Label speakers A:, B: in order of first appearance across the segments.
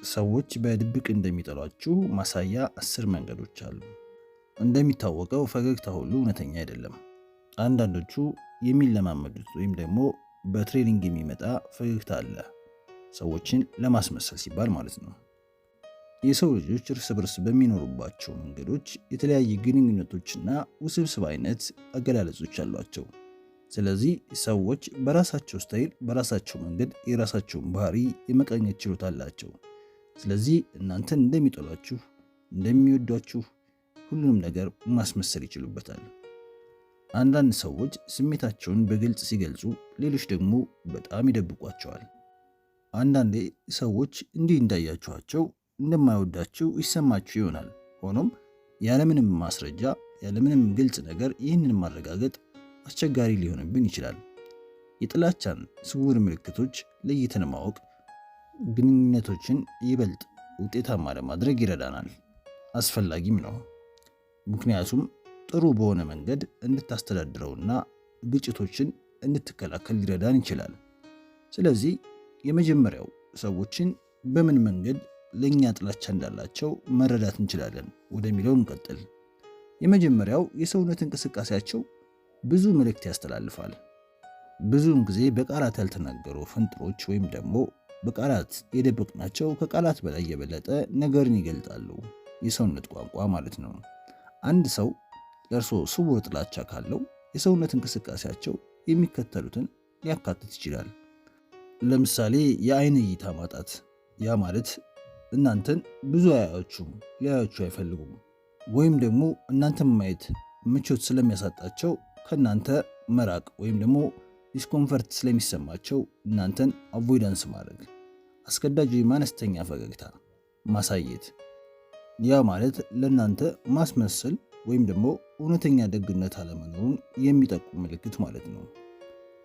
A: ሰዎች በድብቅ እንደሚጠሏችሁ ማሳያ 10 መንገዶች አሉ። እንደሚታወቀው ፈገግታ ሁሉ እውነተኛ አይደለም። አንዳንዶቹ የሚለማመዱት ወይም ደግሞ በትሬኒንግ የሚመጣ ፈገግታ አለ፣ ሰዎችን ለማስመሰል ሲባል ማለት ነው። የሰው ልጆች እርስ በርስ በሚኖሩባቸው መንገዶች የተለያየ ግንኙነቶችና ውስብስብ አይነት አገላለጾች አሏቸው። ስለዚህ ሰዎች በራሳቸው ስታይል፣ በራሳቸው መንገድ የራሳቸውን ባህሪ የመቃኘት ችሎታ አላቸው። ስለዚህ እናንተን እንደሚጠሏችሁ፣ እንደሚወዷችሁ ሁሉንም ነገር ማስመሰል ይችሉበታል። አንዳንድ ሰዎች ስሜታቸውን በግልጽ ሲገልጹ፣ ሌሎች ደግሞ በጣም ይደብቋቸዋል። አንዳንዴ ሰዎች እንዲህ እንዳያችኋቸው እንደማይወዳችሁ ይሰማችሁ ይሆናል። ሆኖም ያለምንም ማስረጃ፣ ያለምንም ግልጽ ነገር ይህንን ማረጋገጥ አስቸጋሪ ሊሆንብን ይችላል። የጥላቻን ስውር ምልክቶች ለይተን ማወቅ ግንኙነቶችን ይበልጥ ውጤታማ ለማድረግ ይረዳናል፣ አስፈላጊም ነው። ምክንያቱም ጥሩ በሆነ መንገድ እንድታስተዳድረውና ግጭቶችን እንድትከላከል ሊረዳን ይችላል። ስለዚህ የመጀመሪያው ሰዎችን በምን መንገድ ለእኛ ጥላቻ እንዳላቸው መረዳት እንችላለን ወደሚለው እንቀጥል። የመጀመሪያው የሰውነት እንቅስቃሴያቸው ብዙ መልእክት ያስተላልፋል። ብዙውን ጊዜ በቃላት ያልተናገሩ ፍንጥሮች ወይም ደግሞ በቃላት የደበቅናቸው ከቃላት በላይ የበለጠ ነገርን ይገልጣሉ። የሰውነት ቋንቋ ማለት ነው። አንድ ሰው ለእርሶ ስውር ጥላቻ ካለው የሰውነት እንቅስቃሴያቸው የሚከተሉትን ሊያካትት ይችላል። ለምሳሌ የአይን እይታ ማጣት። ያ ማለት እናንተን ብዙ አያያችሁም፣ ሊያያችሁ አይፈልጉም። ወይም ደግሞ እናንተን ማየት ምቾት ስለሚያሳጣቸው ከእናንተ መራቅ ወይም ደግሞ ዲስኮምፈርት ስለሚሰማቸው እናንተን አቮይዳንስ ማድረግ። አስገዳጅ ወይም አነስተኛ ፈገግታ ማሳየት። ያ ማለት ለእናንተ ማስመሰል ወይም ደግሞ እውነተኛ ደግነት አለመኖሩን የሚጠቁም ምልክት ማለት ነው።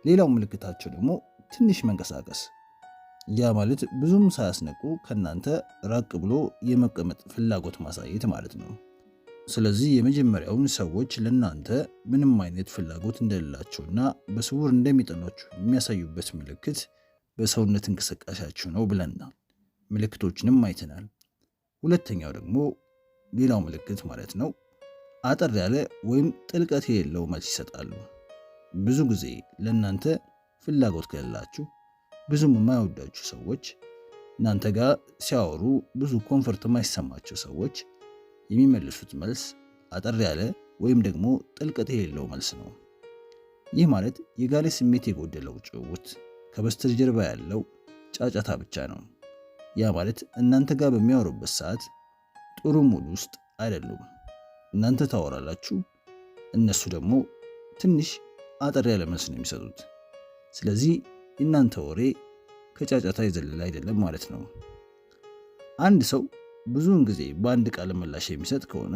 A: ሌላው ምልክታቸው ደግሞ ትንሽ መንቀሳቀስ። ያ ማለት ብዙም ሳያስነቁ ከእናንተ ራቅ ብሎ የመቀመጥ ፍላጎት ማሳየት ማለት ነው። ስለዚህ የመጀመሪያውን ሰዎች ለእናንተ ምንም አይነት ፍላጎት እንደሌላቸውና በስውር እንደሚጠሏችሁ የሚያሳዩበት ምልክት በሰውነት እንቅስቃሴያችሁ ነው ብለናል። ምልክቶችንም አይተናል። ሁለተኛው ደግሞ ሌላው ምልክት ማለት ነው፣ አጠር ያለ ወይም ጥልቀት የሌለው መልስ ይሰጣሉ። ብዙ ጊዜ ለእናንተ ፍላጎት ከሌላችሁ፣ ብዙም የማይወዳችሁ ሰዎች፣ እናንተ ጋር ሲያወሩ ብዙ ኮንፈርት የማይሰማቸው ሰዎች የሚመልሱት መልስ አጠር ያለ ወይም ደግሞ ጥልቀት የሌለው መልስ ነው። ይህ ማለት የጋለ ስሜት የጎደለው ጭውውት፣ ከበስተጀርባ ያለው ጫጫታ ብቻ ነው። ያ ማለት እናንተ ጋር በሚያወሩበት ሰዓት ጥሩ ሙድ ውስጥ አይደሉም። እናንተ ታወራላችሁ፣ እነሱ ደግሞ ትንሽ አጠር ያለ መልስ ነው የሚሰጡት። ስለዚህ የእናንተ ወሬ ከጫጫታ የዘለለ አይደለም ማለት ነው። አንድ ሰው ብዙውን ጊዜ በአንድ ቃል ምላሽ የሚሰጥ ከሆነ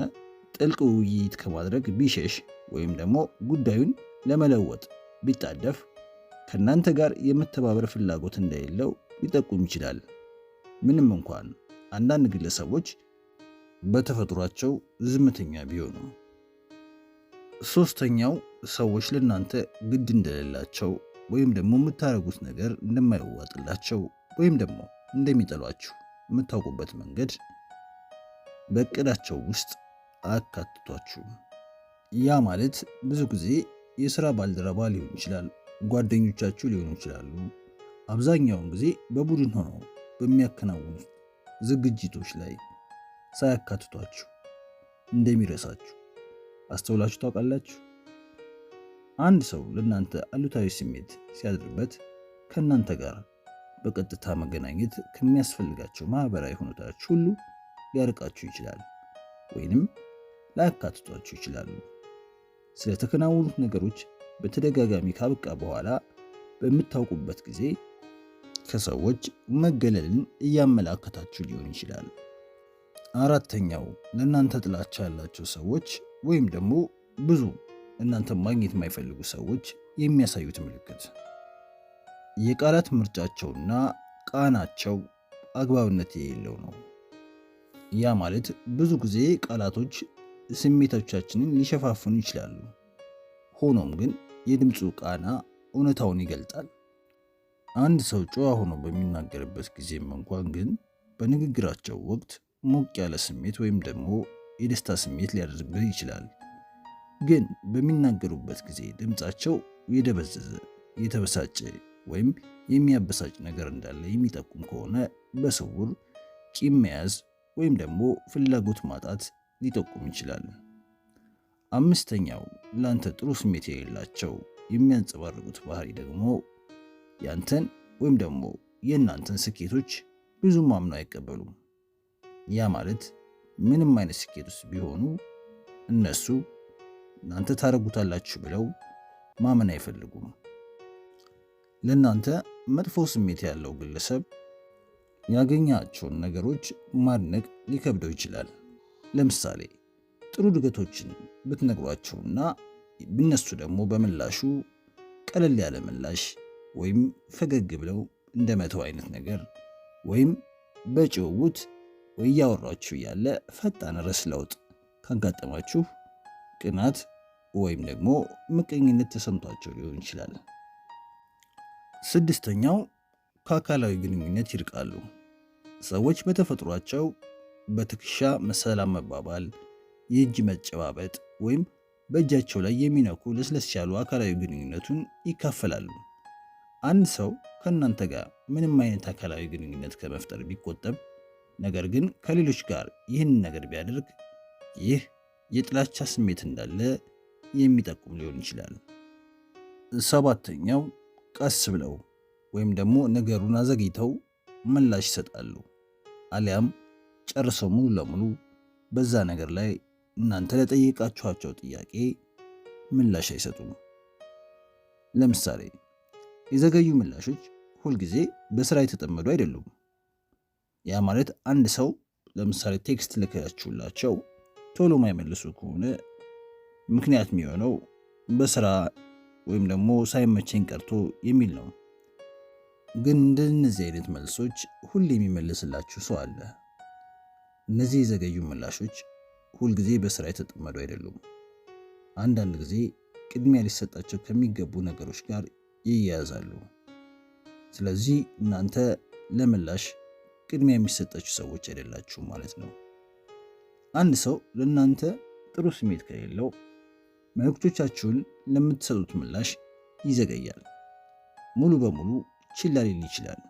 A: ጥልቅ ውይይት ከማድረግ ቢሸሽ ወይም ደግሞ ጉዳዩን ለመለወጥ ቢጣደፍ ከእናንተ ጋር የመተባበር ፍላጎት እንደሌለው ሊጠቁም ይችላል። ምንም እንኳን አንዳንድ ግለሰቦች በተፈጥሯቸው ዝምተኛ ቢሆኑ። ሶስተኛው ሰዎች ለእናንተ ግድ እንደሌላቸው ወይም ደግሞ የምታደርጉት ነገር እንደማይዋጥላቸው ወይም ደግሞ እንደሚጠሏችሁ የምታውቁበት መንገድ በእቅዳቸው ውስጥ አያካትቷችሁም። ያ ማለት ብዙ ጊዜ የሥራ ባልደረባ ሊሆን ይችላል፣ ጓደኞቻችሁ ሊሆኑ ይችላሉ። አብዛኛውን ጊዜ በቡድን ሆነው በሚያከናውኑት ዝግጅቶች ላይ ሳያካትቷችሁ እንደሚረሳችሁ አስተውላችሁ ታውቃላችሁ? አንድ ሰው ለእናንተ አሉታዊ ስሜት ሲያድርበት ከእናንተ ጋር በቀጥታ መገናኘት ከሚያስፈልጋቸው ማህበራዊ ሁኔታዎች ሁሉ ሊያርቃችሁ ይችላል ወይንም ላያካትቷችሁ ይችላሉ። ስለተከናወኑት ነገሮች በተደጋጋሚ ካበቃ በኋላ በምታውቁበት ጊዜ ከሰዎች መገለልን እያመላከታችሁ ሊሆን ይችላል። አራተኛው ለእናንተ ጥላቻ ያላቸው ሰዎች ወይም ደግሞ ብዙ እናንተ ማግኘት የማይፈልጉ ሰዎች የሚያሳዩት ምልክት የቃላት ምርጫቸውና ቃናቸው አግባብነት የሌለው ነው። ያ ማለት ብዙ ጊዜ ቃላቶች ስሜቶቻችንን ሊሸፋፍኑ ይችላሉ። ሆኖም ግን የድምፁ ቃና እውነታውን ይገልጣል። አንድ ሰው ጨዋ ሆኖ በሚናገርበት ጊዜም እንኳን ግን በንግግራቸው ወቅት ሞቅ ያለ ስሜት ወይም ደግሞ የደስታ ስሜት ሊያደርብህ ይችላል። ግን በሚናገሩበት ጊዜ ድምፃቸው የደበዘዘ፣ የተበሳጨ ወይም የሚያበሳጭ ነገር እንዳለ የሚጠቁም ከሆነ በስውር ቂም መያዝ ወይም ደግሞ ፍላጎት ማጣት ሊጠቁም ይችላል። አምስተኛው ለአንተ ጥሩ ስሜት የሌላቸው የሚያንጸባርቁት ባህሪ ደግሞ ያንተን ወይም ደግሞ የእናንተን ስኬቶች ብዙም አምነው አይቀበሉም። ያ ማለት ምንም አይነት ስኬት ውስጥ ቢሆኑ እነሱ እናንተ ታደርጉታላችሁ ብለው ማመን አይፈልጉም። ለእናንተ መጥፎ ስሜት ያለው ግለሰብ ያገኛቸውን ነገሮች ማድነቅ ሊከብደው ይችላል። ለምሳሌ ጥሩ እድገቶችን ብትነግሯቸውና እነሱ ደግሞ በምላሹ ቀለል ያለ ምላሽ ወይም ፈገግ ብለው እንደመተው አይነት ነገር ወይም በጭውውት ወይ እያወራችሁ ያለ ፈጣን ርዕስ ለውጥ ካጋጠማችሁ ቅናት ወይም ደግሞ ምቀኝነት ተሰምቷቸው ሊሆን ይችላል። ስድስተኛው ከአካላዊ ግንኙነት ይርቃሉ። ሰዎች በተፈጥሯቸው በትከሻ ሰላም መባባል፣ የእጅ መጨባበጥ ወይም በእጃቸው ላይ የሚነኩ ለስለስ ያሉ አካላዊ ግንኙነቱን ይካፈላሉ። አንድ ሰው ከእናንተ ጋር ምንም አይነት አካላዊ ግንኙነት ከመፍጠር ቢቆጠብ፣ ነገር ግን ከሌሎች ጋር ይህንን ነገር ቢያደርግ ይህ የጥላቻ ስሜት እንዳለ የሚጠቁም ሊሆን ይችላል። ሰባተኛው ቀስ ብለው ወይም ደግሞ ነገሩን አዘግይተው ምላሽ ይሰጣሉ፣ አሊያም ጨርሰው ሙሉ ለሙሉ በዛ ነገር ላይ እናንተ ለጠየቃችኋቸው ጥያቄ ምላሽ አይሰጡም። ለምሳሌ የዘገዩ ምላሾች ሁልጊዜ በስራ የተጠመዱ አይደሉም። ያ ማለት አንድ ሰው ለምሳሌ ቴክስት ልካችሁላቸው ቶሎ ማይመልሱ ከሆነ ምክንያት የሚሆነው በስራ ወይም ደግሞ ሳይመቸኝ ቀርቶ የሚል ነው። ግን እንደነዚህ አይነት መልሶች ሁሌ የሚመልስላችሁ ሰው አለ። እነዚህ የዘገዩ ምላሾች ሁልጊዜ በስራ የተጠመዱ አይደሉም። አንዳንድ ጊዜ ቅድሚያ ሊሰጣቸው ከሚገቡ ነገሮች ጋር ይያያዛሉ። ስለዚህ እናንተ ለምላሽ ቅድሚያ የሚሰጣችሁ ሰዎች አይደላችሁም ማለት ነው። አንድ ሰው ለእናንተ ጥሩ ስሜት ከሌለው መልእክቶቻችሁን ለምትሰጡት ምላሽ ይዘገያል። ሙሉ በሙሉ ችላ ሊል ይችላል፣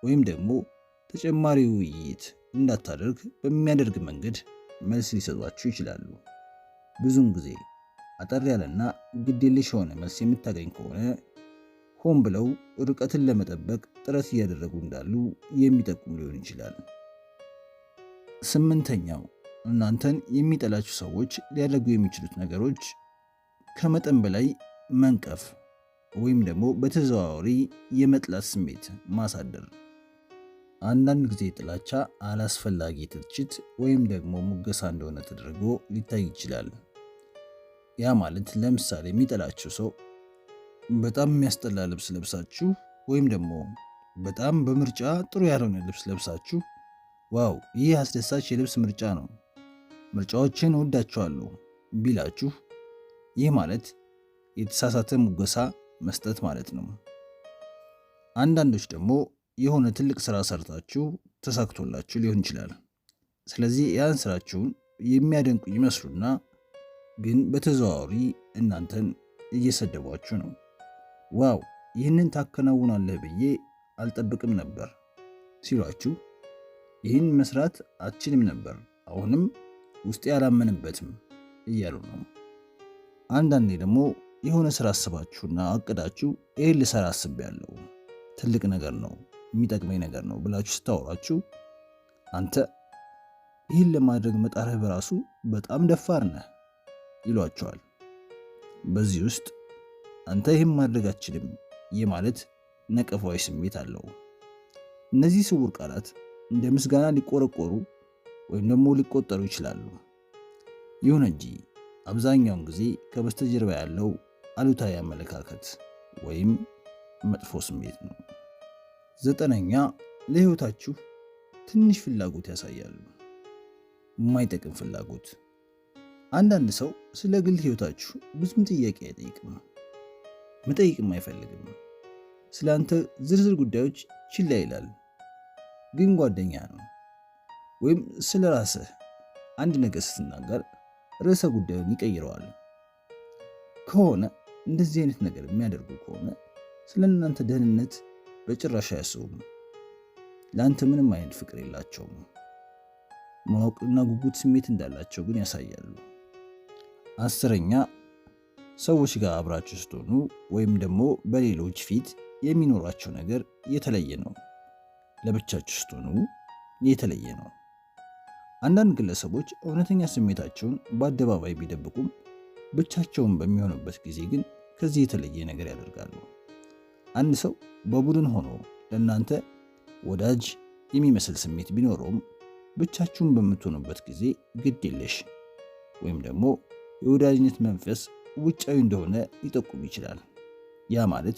A: ወይም ደግሞ ተጨማሪ ውይይት እንዳታደርግ በሚያደርግ መንገድ መልስ ሊሰጧችሁ ይችላሉ። ብዙውን ጊዜ አጠር ያለና ግዴለሽ የሆነ መልስ የምታገኝ ከሆነ ሆን ብለው ርቀትን ለመጠበቅ ጥረት እያደረጉ እንዳሉ የሚጠቁም ሊሆን ይችላል። ስምንተኛው እናንተን የሚጠላችሁ ሰዎች ሊያደርጉ የሚችሉት ነገሮች ከመጠን በላይ መንቀፍ ወይም ደግሞ በተዘዋዋሪ የመጥላት ስሜት ማሳደር። አንዳንድ ጊዜ ጥላቻ አላስፈላጊ ትችት ወይም ደግሞ ሙገሳ እንደሆነ ተደርጎ ሊታይ ይችላል። ያ ማለት ለምሳሌ የሚጠላችሁ ሰው በጣም የሚያስጠላ ልብስ ለብሳችሁ ወይም ደግሞ በጣም በምርጫ ጥሩ ያልሆነ ልብስ ለብሳችሁ ዋው ይህ አስደሳች የልብስ ምርጫ ነው፣ ምርጫዎችን እወዳቸዋለሁ ቢላችሁ ይህ ማለት የተሳሳተ ሙገሳ መስጠት ማለት ነው። አንዳንዶች ደግሞ የሆነ ትልቅ ስራ ሰርታችሁ ተሳክቶላችሁ ሊሆን ይችላል። ስለዚህ ያን ስራችሁን የሚያደንቁ ይመስሉና ግን በተዘዋዋሪ እናንተን እየሰደቧችሁ ነው። ዋው ይህንን ታከናውናለህ ብዬ አልጠብቅም ነበር ሲሏችሁ ይህን መስራት አትችልም ነበር፣ አሁንም ውስጤ አላመንበትም እያሉ ነው። አንዳንዴ ደግሞ የሆነ ስራ አስባችሁና አቅዳችሁ ይህን ልሰራ አስቤያለሁ፣ ትልቅ ነገር ነው፣ የሚጠቅመኝ ነገር ነው ብላችሁ ስታወራችሁ አንተ ይህን ለማድረግ መጣርህ በራሱ በጣም ደፋር ነህ ይሏቸዋል። በዚህ ውስጥ አንተ ይህን ማድረግ አትችልም የማለት ነቀፋዊ ስሜት አለው። እነዚህ ስውር ቃላት እንደ ምስጋና ሊቆረቆሩ ወይም ደግሞ ሊቆጠሩ ይችላሉ። ይሁን እንጂ አብዛኛውን ጊዜ ከበስተጀርባ ያለው አሉታዊ አመለካከት ወይም መጥፎ ስሜት ነው። ዘጠነኛ ለህይወታችሁ ትንሽ ፍላጎት ያሳያሉ። የማይጠቅም ፍላጎት። አንዳንድ ሰው ስለ ግል ህይወታችሁ ብዙም ጥያቄ አይጠይቅም፣ መጠየቅም አይፈልግም። ስለ አንተ ዝርዝር ጉዳዮች ችላ ይላል፣ ግን ጓደኛ ነው፣ ወይም ስለ ራስህ አንድ ነገር ስትናገር ርዕሰ ጉዳዩን ይቀይረዋል ከሆነ እንደዚህ አይነት ነገር የሚያደርጉ ከሆነ ስለ እናንተ ደህንነት በጭራሽ አያስቡም። ለአንተ ምንም አይነት ፍቅር የላቸውም። ማወቅና ጉጉት ስሜት እንዳላቸው ግን ያሳያሉ። 10ኛ ሰዎች ጋር አብራችሁ ስትሆኑ ወይም ደግሞ በሌሎች ፊት የሚኖራቸው ነገር የተለየ ነው። ለብቻችሁ ስትሆኑ የተለየ ነው። አንዳንድ ግለሰቦች እውነተኛ ስሜታቸውን በአደባባይ ቢደብቁም ብቻቸውን በሚሆኑበት ጊዜ ግን ከዚህ የተለየ ነገር ያደርጋሉ። አንድ ሰው በቡድን ሆኖ ለእናንተ ወዳጅ የሚመስል ስሜት ቢኖረውም ብቻችሁን በምትሆኑበት ጊዜ ግድ የለሽ ወይም ደግሞ የወዳጅነት መንፈስ ውጫዊ እንደሆነ ሊጠቁም ይችላል። ያ ማለት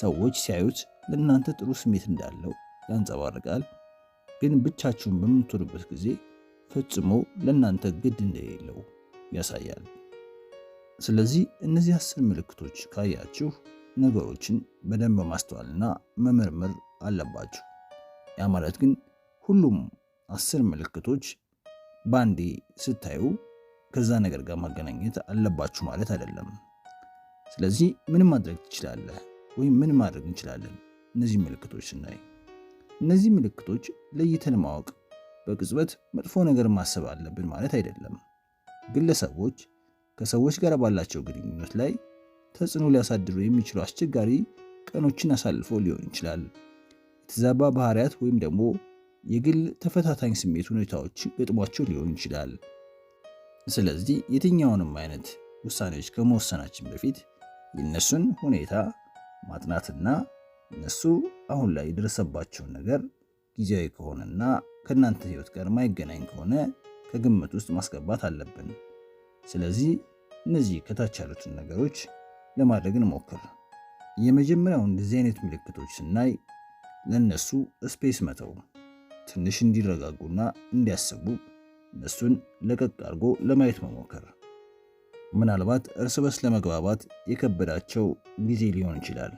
A: ሰዎች ሲያዩት ለእናንተ ጥሩ ስሜት እንዳለው ያንጸባርቃል፣ ግን ብቻችሁን በምትሆኑበት ጊዜ ፈጽሞ ለእናንተ ግድ እንደሌለው ያሳያል። ስለዚህ እነዚህ 10 ምልክቶች ካያችሁ ነገሮችን በደንብ ማስተዋልና መመርመር አለባችሁ። ያ ማለት ግን ሁሉም 10 ምልክቶች ባንዴ ስታዩ ከዛ ነገር ጋር ማገናኘት አለባችሁ ማለት አይደለም። ስለዚህ ምን ማድረግ ትችላለህ ወይም ምን ማድረግ እንችላለን? እነዚህ ምልክቶች ስናይ እነዚህ ምልክቶች ለይተን ማወቅ በቅጽበት መጥፎ ነገር ማሰብ አለብን ማለት አይደለም። ግለሰቦች ከሰዎች ጋር ባላቸው ግንኙነት ላይ ተጽዕኖ ሊያሳድሩ የሚችሉ አስቸጋሪ ቀኖችን አሳልፈው ሊሆን ይችላል። የተዛባ ባህሪያት ወይም ደግሞ የግል ተፈታታኝ ስሜት ሁኔታዎች ገጥሟቸው ሊሆን ይችላል። ስለዚህ የትኛውንም አይነት ውሳኔዎች ከመወሰናችን በፊት የእነሱን ሁኔታ ማጥናትና እነሱ አሁን ላይ የደረሰባቸውን ነገር ጊዜያዊ ከሆነና ከእናንተ ህይወት ጋር ማይገናኝ ከሆነ ከግምት ውስጥ ማስገባት አለብን። ስለዚህ እነዚህ ከታች ያሉትን ነገሮች ለማድረግ እንሞክር። የመጀመሪያው እንደዚህ አይነት ምልክቶች ስናይ ለነሱ ስፔስ መተው፣ ትንሽ እንዲረጋጉና እንዲያስቡ እነሱን ለቀቅ አድርጎ ለማየት መሞከር። ምናልባት እርስ በርስ ለመግባባት የከበዳቸው ጊዜ ሊሆን ይችላል።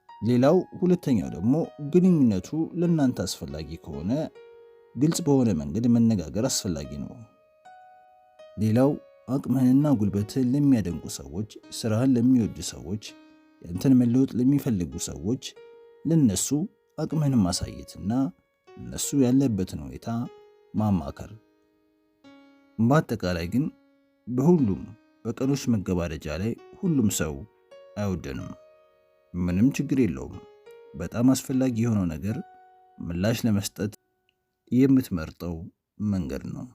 A: ሌላው ሁለተኛው ደግሞ ግንኙነቱ ለእናንተ አስፈላጊ ከሆነ ግልጽ በሆነ መንገድ መነጋገር አስፈላጊ ነው። ሌላው አቅምህንና ጉልበትህን ለሚያደንቁ ሰዎች፣ ስራህን ለሚወዱ ሰዎች፣ ያንተን መለወጥ ለሚፈልጉ ሰዎች ለነሱ አቅምህን ማሳየትና እነሱ ያለበትን ሁኔታ ማማከር። በአጠቃላይ ግን በሁሉም በቀኖች መገባደጃ ላይ ሁሉም ሰው አይወደንም። ምንም ችግር የለውም። በጣም አስፈላጊ የሆነው ነገር ምላሽ ለመስጠት የምትመርጠው መንገድ ነው።